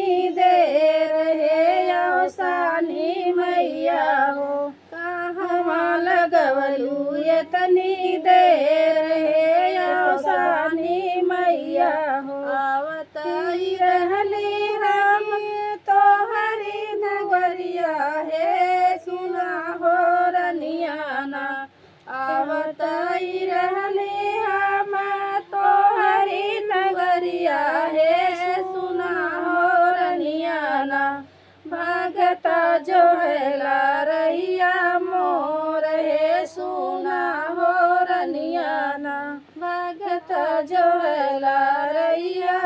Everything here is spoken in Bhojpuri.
तनी देर हे अवसानी मैया हो कहवा लगवलू ये तनी देर हे अवसानी मैया हो आवत ही रहली राम तोहरी नगरिया हे सुना हो रनियाना आवत ही रहली हम तोहरी नगरिया हे सुना हो रनियाना भगत जो है रहिया मोर हे सुना हो रनियाना भगत जो है रहिया